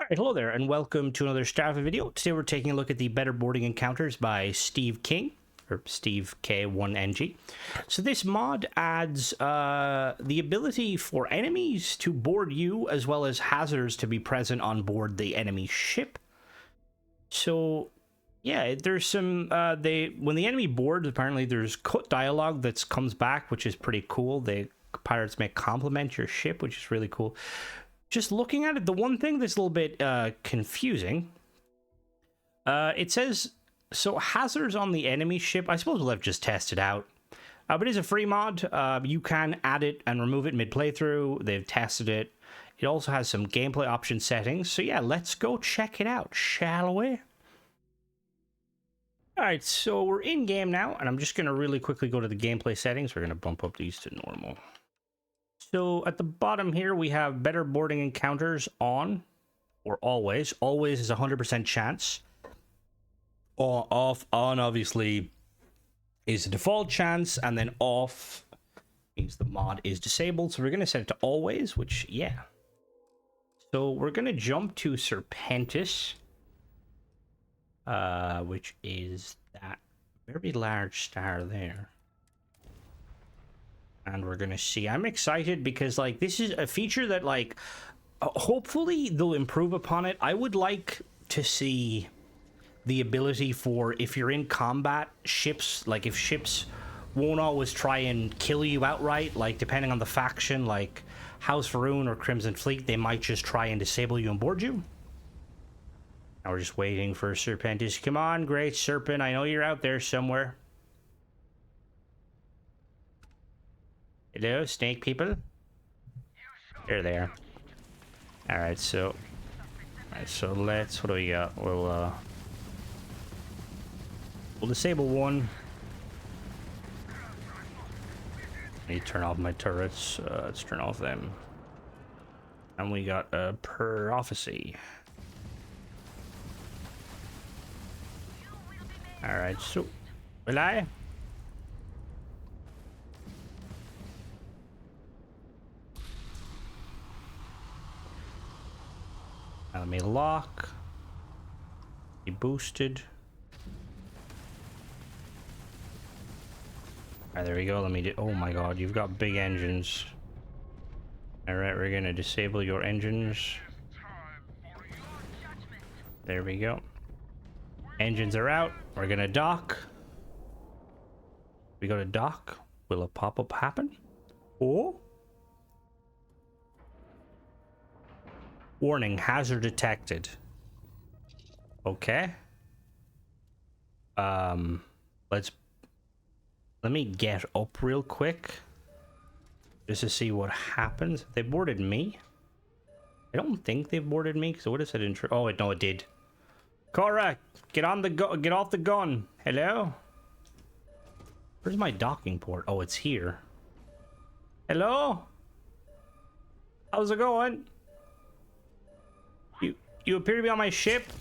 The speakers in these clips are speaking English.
Alright, hello there, and welcome to another Starfield video. Today we're taking a look at the Better Boarding Encounters by Steve King, or Steve K1NG. So this mod adds the ability for enemies to board you, as well as hazards to be present on board the enemy ship. So, yeah, there's some, when the enemy boards, apparently there's cut dialogue that comes back, which is pretty cool. The pirates may compliment your ship, which is really cool. Just looking at it, the one thing that's a little bit confusing, it says, so hazards on the enemy ship, I suppose we'll have just tested out. But it is a free mod. You can add it and remove it mid-playthrough. They've tested it. It also has some gameplay option settings. So yeah, let's go check it out, shall we? Alright, so we're in game now, and I'm just going to really quickly go to the gameplay settings. We're going to bump up these to normal. So at the bottom here, we have Better Boarding Encounters on, or always. Always is 100% chance. Or off, on obviously is a default chance, and then off means the mod is disabled. So we're going to set it to always, which, yeah. So we're going to jump to Serpentis, which is that very large star there. And we're gonna see. I'm excited because, like, this is a feature that, like, hopefully they'll improve upon it. I would like to see the ability for, if you're in combat, ships, like, if ships won't always try and kill you outright, like, depending on the faction, like House Faroon or Crimson Fleet, they might just try and disable you and board you. Now we're just waiting for Serpentis. Come on, Great Serpent, I know you're out there somewhere. Hello, snake people. There they are. Alright, so let's, what do we got? We'll disable one. I need to turn off my turrets. Let's turn off them. And we got a prophecy. Alright, so will I? Let me lock. Be boosted. Alright, there we go. Let me do. Oh my god, you've got big engines. Alright, we're gonna disable your engines. There we go. Engines are out. We're gonna dock. We go to dock. Will a pop-up happen? Oh? Warning, hazard detected. Okay. Let me get up real quick just to see what happens. They boarded me. I don't think they boarded me because it would have said intro. Oh, no, it did. Cora, get on the get off the gun. Hello? Where's my docking port? Oh, it's here. Hello? How's it going? You appear to be on my ship.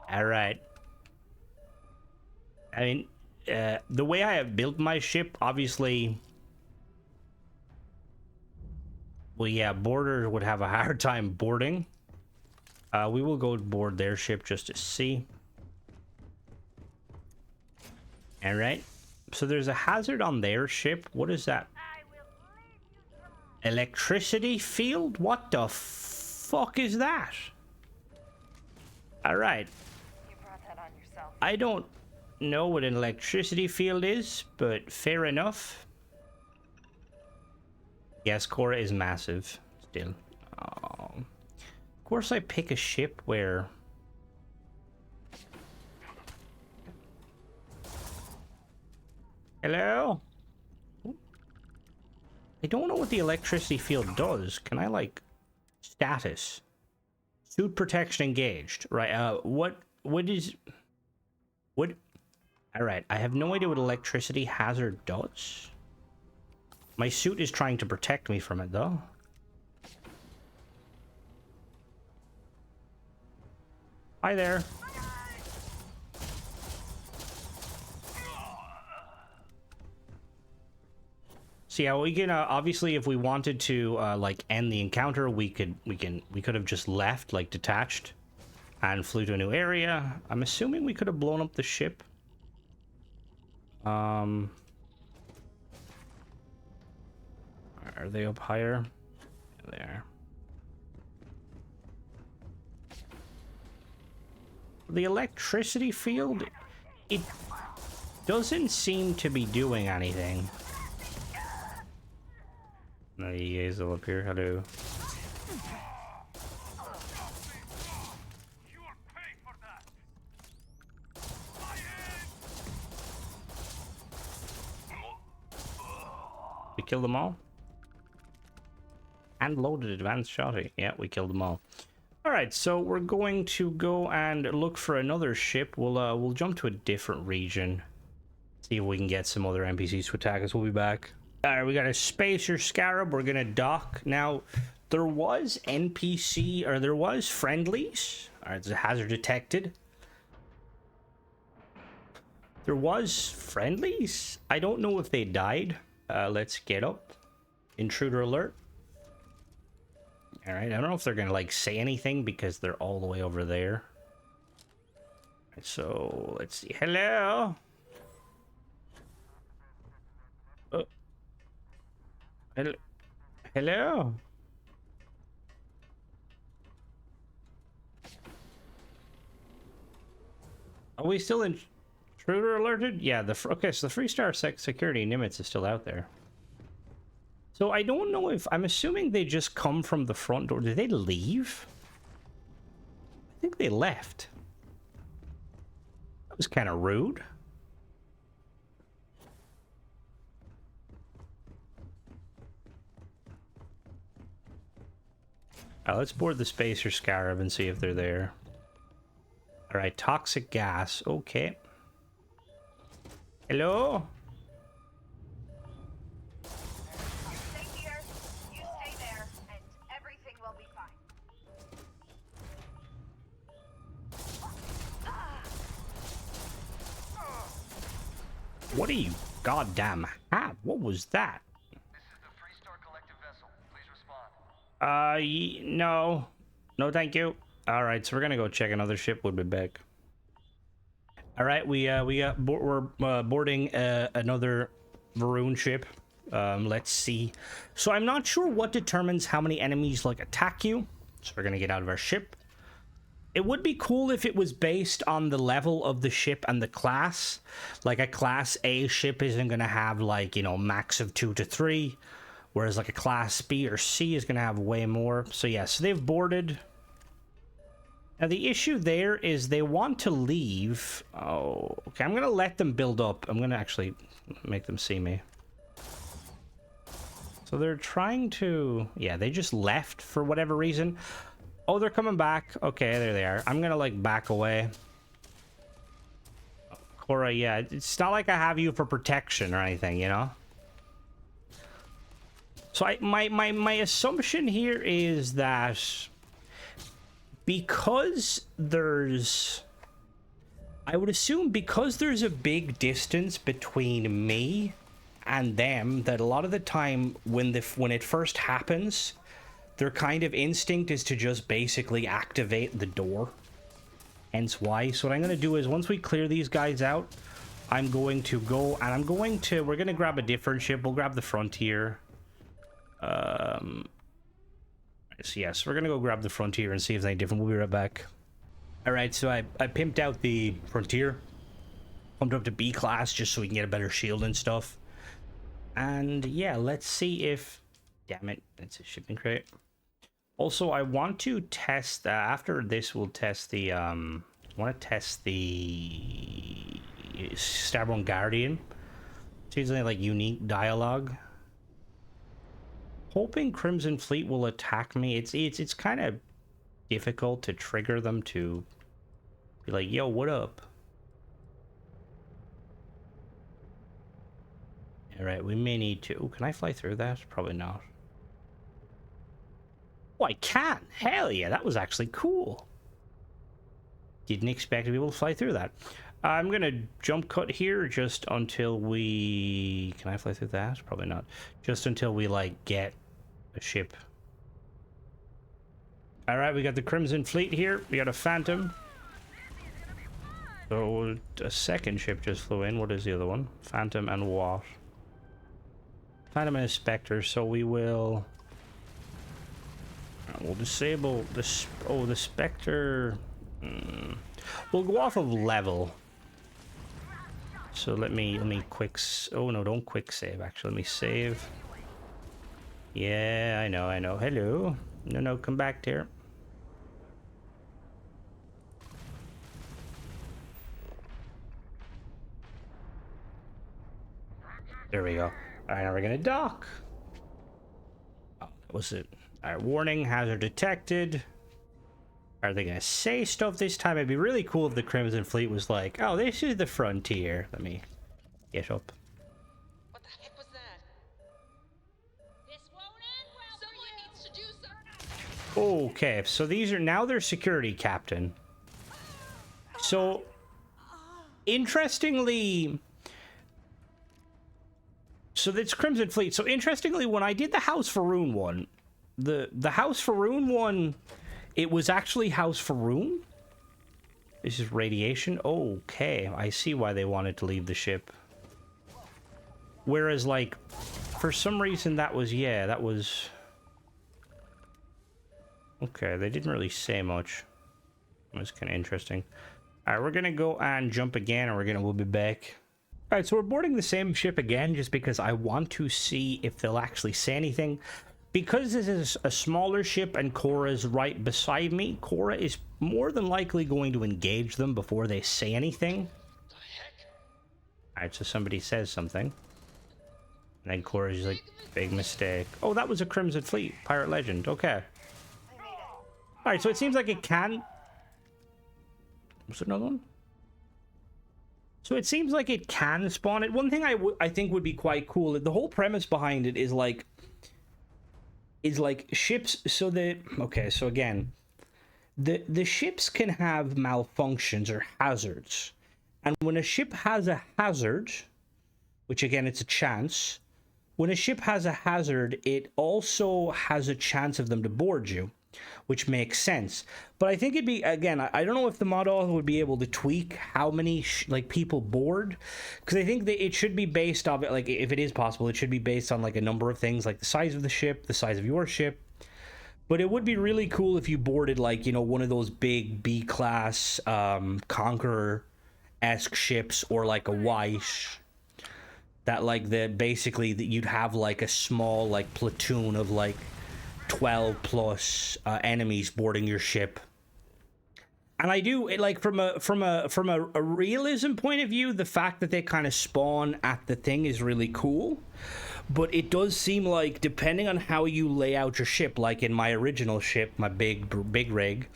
Alright. I mean, the way I have built my ship, obviously... Well, yeah, boarders would have a hard time boarding. We will go board their ship just to see. Alright. So there's a hazard on their ship. What is that? Electricity field? What the fuck is that? Alright. I don't know what an electricity field is, but fair enough. Yes, Cora is massive still. Of course I pick a ship where... Hello? I don't know what the electricity field does. Can I, like, status? Suit protection engaged. Right, what is... What? Alright, I have no idea what electricity hazard does. My suit is trying to protect me from it, though. Hi there. So yeah, we can obviously, if we wanted to like end the encounter, we could have just left, like detached, and flew to a new area. I'm assuming we could have blown up the ship. Are they up higher? There. The electricity field, it doesn't seem to be doing anything. No, you guys all up here. Hello. We killed them all. And loaded advanced shotty. Yeah, we killed them all. All right, so we're going to go and look for another ship. We'll jump to a different region. See if we can get some other NPCs to attack us. We'll be back. All right, we got a Spacer Scarab. We're gonna dock. Now, there was NPC, or there was friendlies. All right, there's a hazard detected. There was friendlies. I don't know if they died. Let's get up. Intruder alert. All right, I don't know if they're gonna like say anything because they're all the way over there. So let's see. Hello. Oh. Hello. Hello. Are we still intruder alerted? Yeah. Okay. So the Freestar security Nimitz is still out there. So I don't know if I'm assuming they just come from the front door. Did they leave? I think they left. That was kind of rude. Let's board the Spacer Scarab and see if they're there. All right, toxic gas. Okay. Hello? Stay here, you stay there, and everything will be fine. What are you goddamn hat? What was that? This is the Freestar Collective vessel. Please respond. No. No, thank you. All right, so we're gonna go check another ship. We'll be back. All right, we're boarding another Varun ship. Let's see. So I'm not sure what determines how many enemies like attack you. So we're gonna get out of our ship. It would be cool if it was based on the level of the ship and the class. Like a class A ship isn't gonna have like, you know, max of 2 to 3, whereas like a class B or C is gonna have way more. So yeah, so they've boarded. Now the issue there is they want to leave. Oh, okay. I'm gonna let them build up. I'm gonna actually make them see me. So they're trying to, yeah, they just left for whatever reason. Oh, they're coming back. Okay, there they are. I'm gonna like back away. Cora, yeah, it's not like I have you for protection or anything, you know? So my assumption here is that because there's, I would assume because there's a big distance between me and them, that a lot of the time when it first happens, their kind of instinct is to just basically activate the door. Hence why. So what I'm going to do is once we clear these guys out, I'm going to go and we're going to grab a different ship. We'll grab the Frontier. So yes, we're going to go grab the Frontier and see if it's any different. We'll be right back. All right, so I pimped out the Frontier. Pumped up to B class just so we can get a better shield and stuff. And yeah, let's see if, damn it, that's a shipping crate. Also, I want to test, after this, we'll test the, I want to test the Starborn Guardian. See if there's any, like, unique dialogue. Hoping Crimson Fleet will attack me. It's kind of difficult to trigger them to be like, yo, what up? All right, we may need to. Ooh, can I fly through that? Probably not. Oh, I can. Hell yeah, that was actually cool. Didn't expect to be able to fly through that. I'm gonna jump cut here just until we... Can I fly through that? Probably not. Just until we, like, get a ship. Alright, we got the Crimson Fleet here. We got a Phantom. So, a second ship just flew in. What is the other one? Phantom and what? Phantom and a Spectre, so we will... We'll disable this... Oh, the Spectre... We'll go off of level. So let me quick... Oh, no, don't quick save, actually. Let me save. Yeah, I know. Hello. No, come back here. There we go. Alright, now we're gonna dock. Oh, that was it. Alright, warning, hazard detected. Are they gonna say stuff this time? It'd be really cool if the Crimson Fleet was like, oh, this is the frontier. Let me get up. What the heck was that? This won't end well. Someone needs to do something. Okay, so these are now their security captain. So, interestingly... So that's Crimson Fleet. So interestingly, when I did the House Faroon one, the House Faroon one, it was actually House Faroon. This is radiation. Okay, I see why they wanted to leave the ship. Whereas, like, for some reason that was, yeah, that was... Okay, they didn't really say much. It was kind of interesting. All right, we're gonna go and jump again, and we'll be back. All right, so we're boarding the same ship again just because I want to see if they'll actually say anything. Because this is a smaller ship and Cora's right beside me, Cora is more than likely going to engage them before they say anything. The heck? All right, so somebody says something. And then Cora's like, big mistake. Oh, that was a Crimson Fleet, Pirate Legend. Okay. All right, so it seems like it can... Was there another one? So it seems like it can spawn it. One thing I think would be quite cool, the whole premise behind it is like ships, so that... Okay, so again, the ships can have malfunctions or hazards. And when a ship has a hazard, which again, it's a chance, when a ship has a hazard, it also has a chance of them to board you, which makes sense. But I think it'd be, again, I don't know if the mod author would be able to tweak how many like people board, because I think that it should be based on, like, if it is possible, it should be based on like a number of things, like the size of the ship, the size of your ship. But it would be really cool if you boarded, like, you know, one of those big B-class Conqueror-esque ships, or like a White, that like basically that you'd have like a small like platoon of like 12 plus enemies boarding your ship. And I do it, like, from a realism point of view, the fact that they kind of spawn at the thing is really cool. But it does seem like, depending on how you lay out your ship, like in my original ship, my big rig,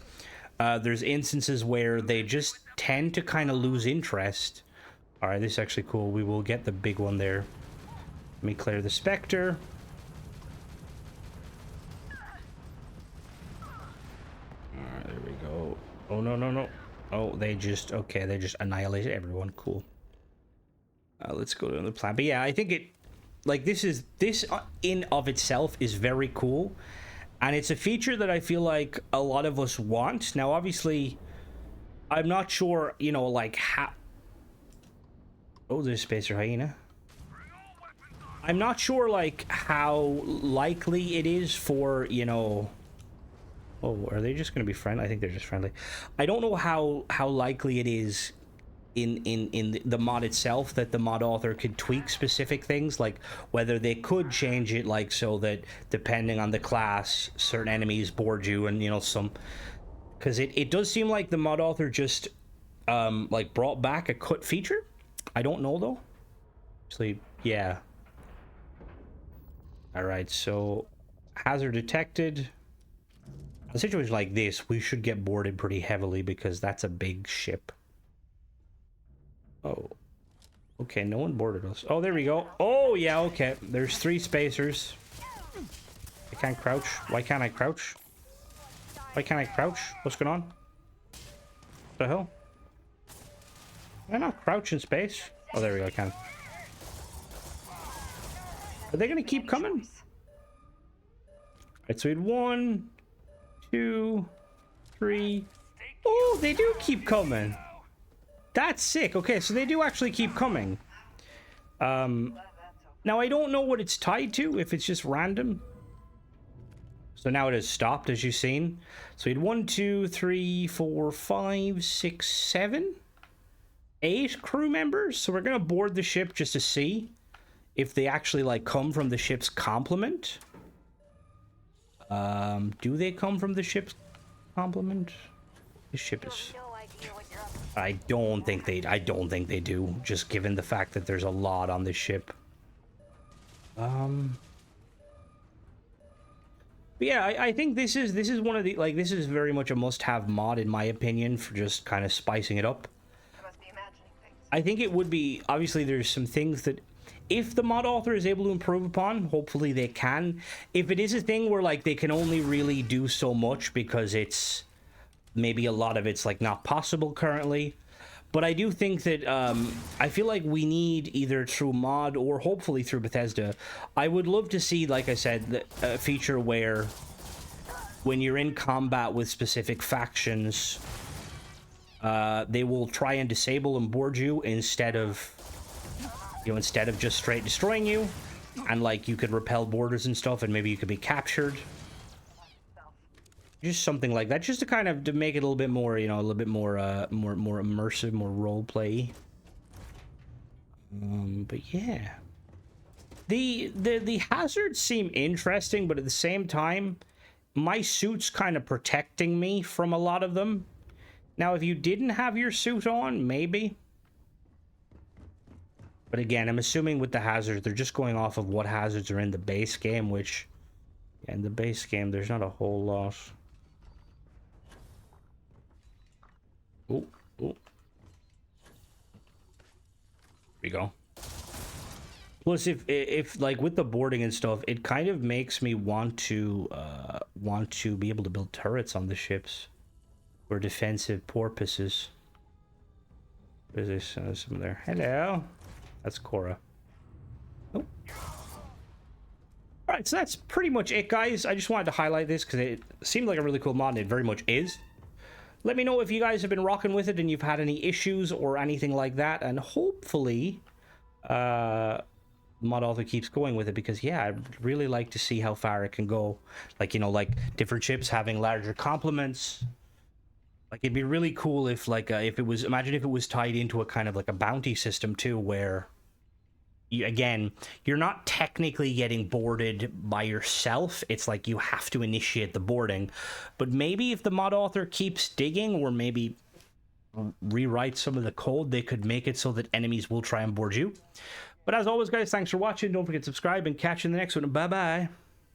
there's instances where they just tend to kind of lose interest. All right, this is actually cool. We will get the big one there. Let me clear the Spectre. There we go. Oh, no. Oh, they just annihilated everyone. Cool. Let's go to the plan. But yeah, I think it, like, this in of itself is very cool. And it's a feature that I feel like a lot of us want. Now, obviously, I'm not sure, you know, like, how... Oh, there's Spacer Hyena. I'm not sure, like, how likely it is for, you know... Oh, are they just going to be friendly? I think they're just friendly. I don't know how likely it is in the mod itself that the mod author could tweak specific things, like whether they could change it, like, so that depending on the class, certain enemies board you, and, you know, some... Because it does seem like the mod author just, like, brought back a cut feature. I don't know, though. Actually, yeah. Alright, so... Hazard detected... A situation like this, we should get boarded pretty heavily because that's a big ship. Oh. Okay, no one boarded us. Oh, there we go. Oh, yeah, okay. There's 3 spacers. I can't crouch. Why can't I crouch? Why can't I crouch? What's going on? What the hell? Can I not crouch in space? Oh, there we go, I can. Are they gonna keep coming? Alright, so we had 1, 2, 3. Oh, they do keep coming. That's sick. Okay, so they do actually keep coming. Now I don't know what it's tied to, if it's just random. So now it has stopped, as you've seen. So we had 1, 2, 3, 4, 5, 6, 7, 8 crew members. So we're gonna board the ship just to see if they actually like come from the ship's complement. Do they come from the ship's complement? This ship is... I don't think they do, just given the fact that there's a lot on this ship. But yeah, I think this is one of the, like, this is very much a must-have mod in my opinion for just kind of spicing it up. I must be imagining things. I think it would be, obviously there's some things that if the mod author is able to improve upon, hopefully they can. If it is a thing where like they can only really do so much because it's maybe a lot of it's like not possible currently. But I do think that I feel like we need either through mod or hopefully through Bethesda. I would love to see, like I said, a feature where when you're in combat with specific factions, they will try and disable and board you instead of, you know, instead of just straight destroying you. And like you could repel borders and stuff, and maybe you could be captured. Just something like that, just to kind of to make it a little bit more, you know, a little bit more more immersive, more role play. But yeah, the hazards seem interesting, but at the same time, my suit's kind of protecting me from a lot of them. Now, if you didn't have your suit on, maybe. But again, I'm assuming with the hazards, they're just going off of what hazards are in the base game, which, yeah, in the base game, there's not a whole lot. Oh, oh. There we go. Plus, if like with the boarding and stuff, it kind of makes me want to be able to build turrets on the ships for defensive purposes. What is this? Someone there. Hello. That's Cora. Oh. Alright, so that's pretty much it, guys. I just wanted to highlight this because it seemed like a really cool mod, and it very much is. Let me know if you guys have been rocking with it and you've had any issues or anything like that, and hopefully mod author keeps going with it, because yeah, I'd really like to see how far it can go. Like, you know, like different ships having larger complements. Like, it'd be really cool if like if it was, imagine if it was tied into a kind of like a bounty system too, where you, again, you're not technically getting boarded by yourself. It's like you have to initiate the boarding. But maybe if the mod author keeps digging, or maybe rewrite some of the code, they could make it so that enemies will try and board you. But as always, guys, thanks for watching. Don't forget to subscribe, and catch you in the next one. Bye bye.